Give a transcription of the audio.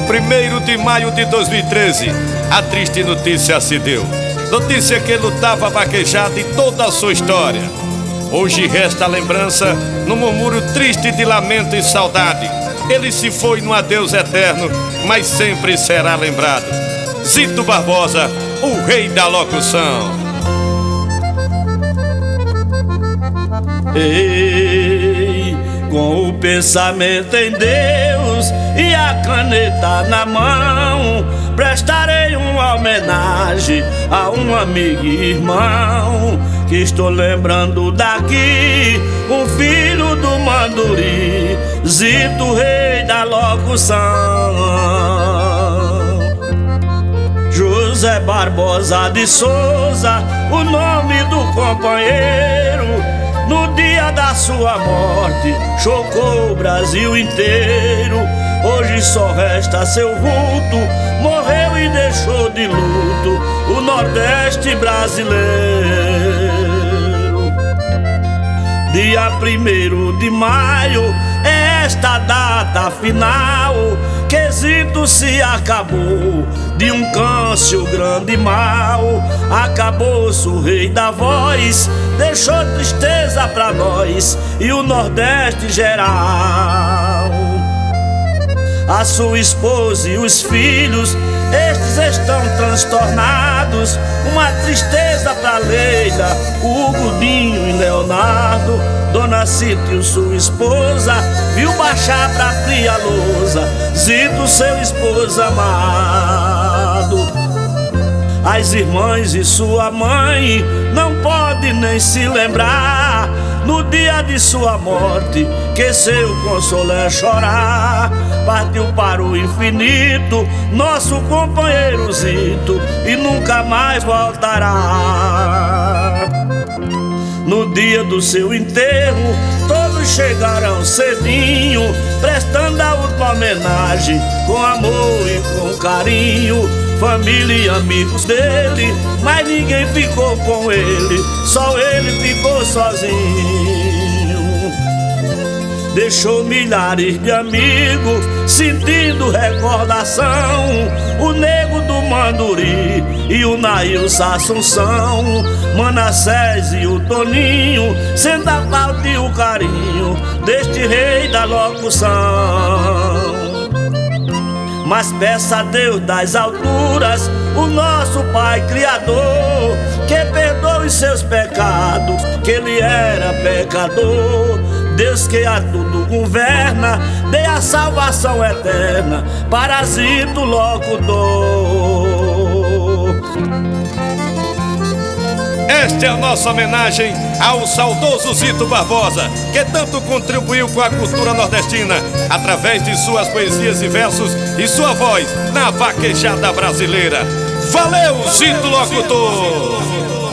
1º de maio de 2013, a triste notícia se deu. Notícia que lutava vaquejada em toda a sua história. Hoje resta a lembrança no murmúrio triste de lamento e saudade. Ele se foi no adeus eterno, mas sempre será lembrado. Zito Barbosa, o rei da locução. Ei, com o pensamento em Deus e a caneta na mão, prestarei uma homenagem a um amigo e irmão que estou lembrando daqui, um filho do Manduri, Zito, rei da locução. José Barbosa de Souza, o nome do companheiro, no dia da sua morte chocou o Brasil inteiro. Hoje só resta seu vulto, morreu e deixou de luto o Nordeste brasileiro. Dia 1º de maio é esta data final, que Zito se acabou de um câncer grande e mal. Acabou-se o rei da voz, deixou tristeza pra nós e o Nordeste geral. A sua esposa e os filhos, estes estão transtornados. Uma tristeza pra Leila, Hugo, Dinho e Leonardo. Dona Cita e sua esposa viu baixar pra fria lousa Zito, seu esposo amado. As irmãs e sua mãe não podem nem se lembrar, no dia de sua morte, que seu consolo é chorar. Partiu para o infinito nosso companheiro Zito e nunca mais voltará. No dia do seu enterro, todos chegarão cedinho, prestando a última homenagem com amor e com carinho. Família e amigos dele, mas ninguém ficou com ele, só ele ficou sozinho. Deixou milhares de amigos sentindo recordação, o nego do Manduri e o Nailson Assunção, Manassés e o Toninho, sendo a falta e o carinho deste rei da locução. Mas peça a Deus das alturas, o nosso Pai Criador, que perdoe seus pecados, que ele era pecador. Deus que a tudo governa, dê a salvação eterna para Zito locutor. Esta é a nossa homenagem ao saudoso Zito Barbosa, que tanto contribuiu com a cultura nordestina através de suas poesias e versos e sua voz na vaquejada brasileira. Valeu, Zito Locutor!